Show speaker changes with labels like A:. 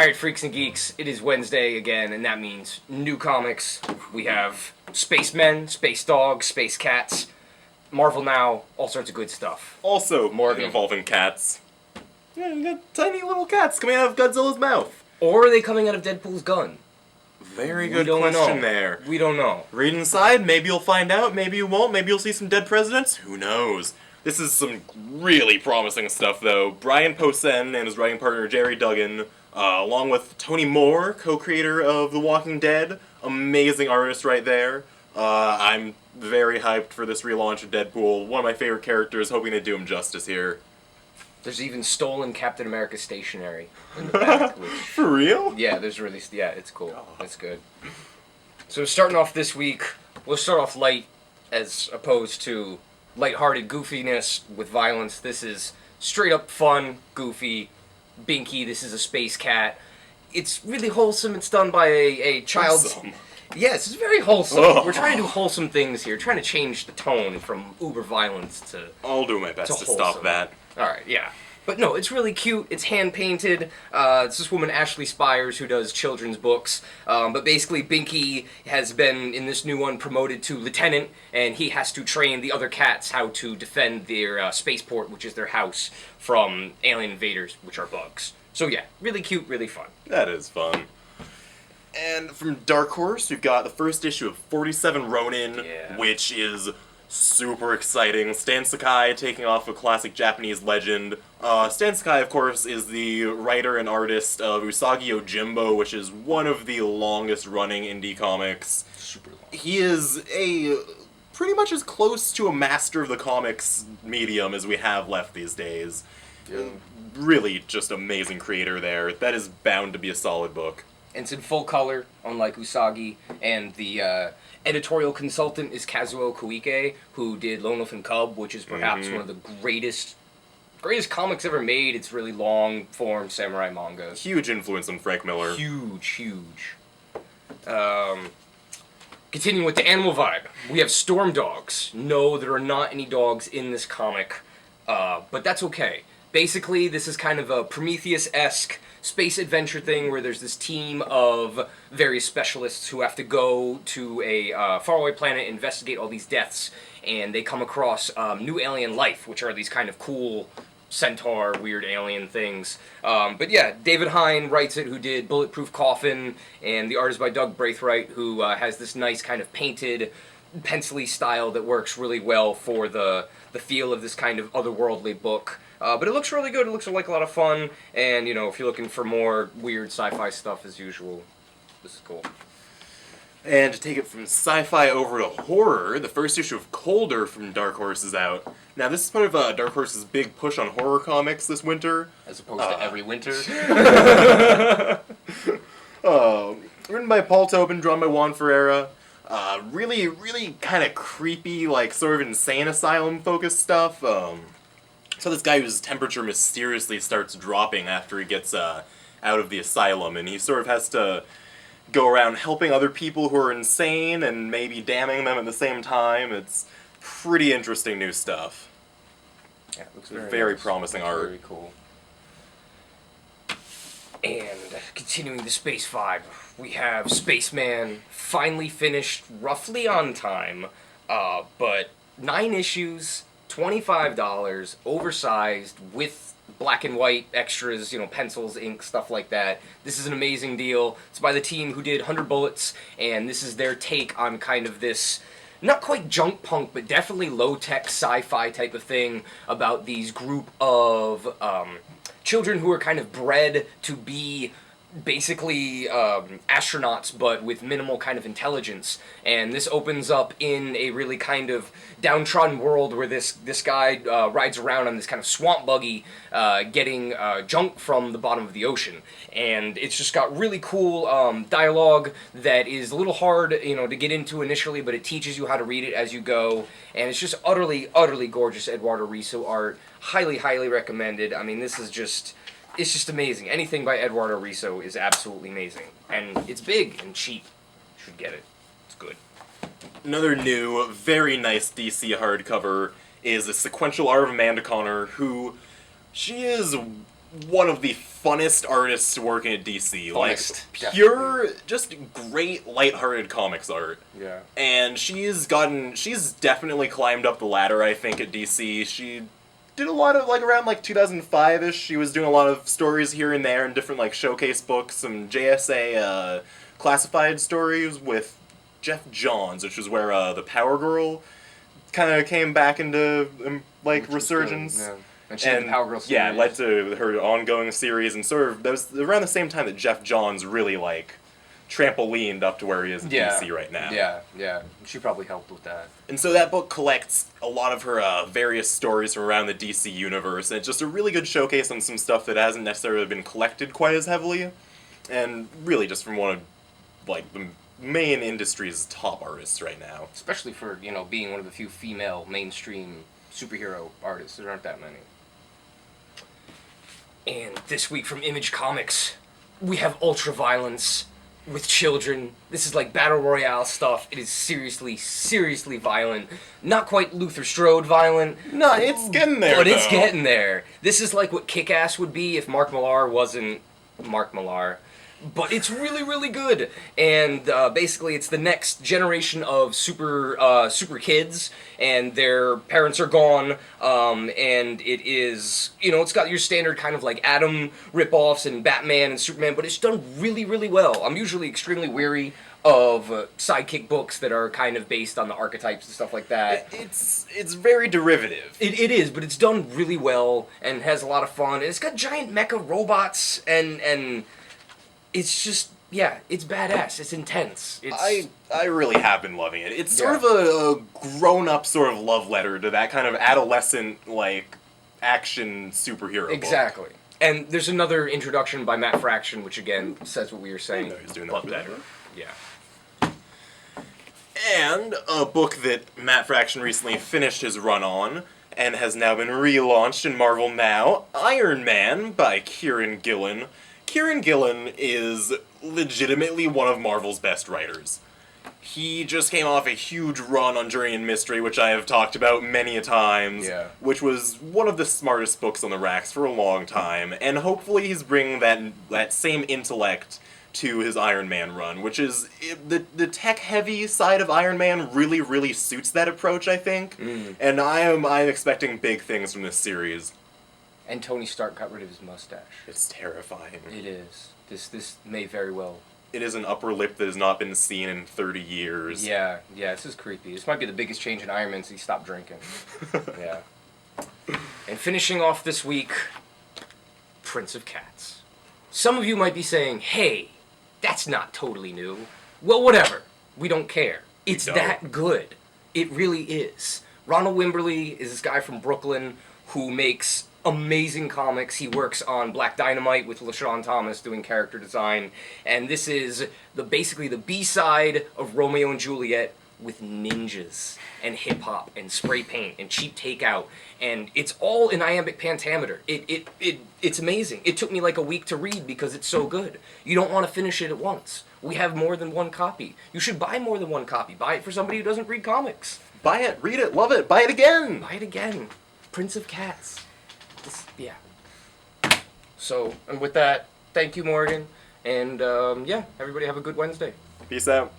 A: Alright, freaks and geeks, it is Wednesday again, and that means new comics. We have Spacemen, Space Dogs, Space Cats, Marvel Now, all sorts of good stuff.
B: Also,
A: Morgan.
B: involving cats. Yeah, you got tiny little cats coming out of Godzilla's mouth.
A: Or are they coming out of Deadpool's gun?
B: Very good question there.
A: We don't know.
B: Read inside, maybe you'll find out, maybe you won't, maybe you'll see some dead presidents, who knows. This is some really promising stuff, though. Brian Posehn and his writing partner Jerry Duggan, along with Tony Moore, co-creator of The Walking Dead, amazing artist right there. I'm very hyped for this relaunch of Deadpool, one of my favorite characters, hoping to do him justice here.
A: There's even stolen Captain America stationery in the back. Which,
B: For real?
A: yeah, it's cool. It's good. So starting off this week, we'll start off light as opposed to lighthearted goofiness with violence. This is straight up fun, goofy. Binky, this is a space cat. It's really wholesome. It's done by a child.
B: Wholesome.
A: Yes, it's very wholesome.
B: Oh.
A: We're trying to do wholesome things here, trying to change the tone from uber violence to...
B: I'll do my best to stop that.
A: Alright, yeah. But no, it's really cute. It's hand-painted. It's this woman, Ashley Spires, who does children's books. But basically, Binky has been, in this new one, promoted to lieutenant, and he has to train the other cats how to defend their spaceport, which is their house, from alien invaders, which are bugs. So yeah, really cute, really fun.
B: That is fun. And from Dark Horse, we've got the first issue of 47 Ronin,
A: Yeah.
B: which is super exciting. Stan Sakai taking off a classic Japanese legend. Stan Sakai, of course, is the writer and artist of Usagi Yojimbo, which is one of the longest-running indie comics.
A: Super long.
B: He is pretty much as close to a master of the comics medium as we have left these days.
A: Yeah.
B: Really just amazing creator there. That is bound to be a solid book.
A: And it's in full color, unlike Usagi, and the editorial consultant is Kazuo Koike, who did Lone Wolf and Cub, which is perhaps one of the greatest comics ever made. It's really long-form samurai manga.
B: Huge influence on Frank Miller.
A: Huge. Continuing with the animal vibe, we have storm dogs. No, there are not any dogs in this comic, but that's okay. Basically, this is kind of a Prometheus-esque space adventure thing where there's this team of various specialists who have to go to a faraway planet, investigate all these deaths, and they come across new alien life, which are these kind of cool centaur, weird alien things. But yeah, David Hine writes it, who did Bulletproof Coffin, and the art is by Doug Braithwaite, who has this nice kind of painted, pencil-y style that works really well for the feel of this kind of otherworldly book. But it looks really good. It looks like a lot of fun. And, you know, if you're looking for more weird sci-fi stuff as usual, this is cool.
B: And to take it from sci-fi over to horror, the first issue of Colder from Dark Horse is out. Now, this is part of Dark Horse's big push on horror comics this winter.
A: As opposed to every winter.
B: Written by Paul Tobin, drawn by Juan Ferreira. Really kind of creepy, like, sort of insane asylum-focused stuff. So this guy whose temperature mysteriously starts dropping after he gets out of the asylum, and he sort of has to go around helping other people who are insane and maybe damning them at the same time. It's pretty interesting new stuff.
A: Yeah, it looks
B: Very
A: nice.
B: promising art.
A: Very cool. And continuing the space vibe, we have Spaceman, finally finished roughly on time, but 9 issues, $25, oversized, with black and white extras, you know, pencils, ink, stuff like that. This is an amazing deal. It's by the team who did 100 Bullets, and this is their take on kind of this, not quite junk punk, but definitely low-tech sci-fi type of thing about these group of children who are kind of bred to be basically astronauts, but with minimal kind of intelligence. And this opens up in a really kind of downtrodden world where this guy rides around on this kind of swamp buggy getting junk from the bottom of the ocean. And it's just got really cool dialogue that is a little hard, you know, to get into initially, but it teaches you how to read it as you go. And it's just utterly gorgeous Eduardo Risso art. Highly recommended. I mean, this is just... It's just amazing. Anything by Eduardo Risso is absolutely amazing. And it's big and cheap. You should get it. It's good.
B: Another new, very nice DC hardcover is a sequential art of Amanda Connor, who... She is one of the funnest artists working at DC.
A: Funnest,
B: Like, pure, just great, lighthearted comics art.
A: Yeah.
B: And she's definitely climbed up the ladder, I think, at DC. She did a lot of, like, around, like, 2005-ish, she was doing a lot of stories here and there in different, like, showcase books, some JSA, classified stories with Jeff Johns, which is where, the Power Girl kind of came back into, like, resurgence.
A: Yeah. And she had the Power Girl series.
B: Yeah, it led to her ongoing series, and sort of, that was around the same time that Jeff Johns really, like, trampolined up to where he is in DC right now.
A: Yeah. She probably helped with that.
B: And so that book collects a lot of her various stories from around the DC universe, and it's just a really good showcase on some stuff that hasn't necessarily been collected quite as heavily, and really just from one of, like, the main industry's top artists right now.
A: Especially for, you know, being one of the few female mainstream superhero artists. There aren't that many. And this week from Image Comics, we have ultra-violence with children. This is like Battle Royale stuff. It is seriously, seriously violent. Not quite Luther Strode violent.
B: No, it's getting there,
A: But it's getting there. This is like what Kick-Ass would be if Mark Millar wasn't Mark Millar. But it's really, really good. And basically it's the next generation of super kids, and their parents are gone, and it is, you know, it's got your standard kind of like Atom ripoffs and Batman and Superman, but it's done really, really well. I'm usually extremely wary of sidekick books that are kind of based on the archetypes and stuff like that.
B: It's very derivative.
A: It is, but it's done really well and has a lot of fun. And it's got giant mecha robots and it's just, yeah, it's badass. It's intense.
B: I really have been loving it. It's sort of a grown-up sort of love letter to that kind of adolescent, like, action superhero
A: Exactly.
B: book.
A: And there's another introduction by Matt Fraction, which again says what we were saying.
B: I know he's doing
A: but
B: that
A: better. Yeah.
B: And a book that Matt Fraction recently finished his run on, and has now been relaunched in Marvel now, Iron Man by Kieran Gillen. Kieran Gillen is legitimately one of Marvel's best writers. He just came off a huge run on Journey and Mystery, which I have talked about many a times, which was one of the smartest books on the racks for a long time, and hopefully he's bringing that same intellect to his Iron Man run, which is, the tech-heavy side of Iron Man really, really suits that approach, I think, and I'm expecting big things from this series.
A: And Tony Stark got rid of his mustache.
B: It's terrifying.
A: It is. This may very well.
B: It is an upper lip that has not been seen in 30 years.
A: Yeah, this is creepy. This might be the biggest change in Iron Man since he stopped drinking. Yeah. And finishing off this week, Prince of Cats. Some of you might be saying, hey, that's not totally new. Well, whatever. We don't care. It's that good. It really is. Ronald Wimberly is this guy from Brooklyn who makes amazing comics. He works on Black Dynamite with LaShawn Thomas doing character design, and this is basically the B-side of Romeo and Juliet with ninjas and hip-hop and spray paint and cheap takeout, and it's all in iambic pentameter. It's amazing. It took me like a week to read because it's so good. You don't want to finish it at once. We have more than one copy. You should buy more than one copy. Buy it for somebody who doesn't read comics.
B: Buy it, read it, love it, buy it again!
A: Buy it again. Prince of Cats. Yeah. So, and with that, thank you, Morgan. And, yeah, everybody have a good Wednesday.
B: Peace out.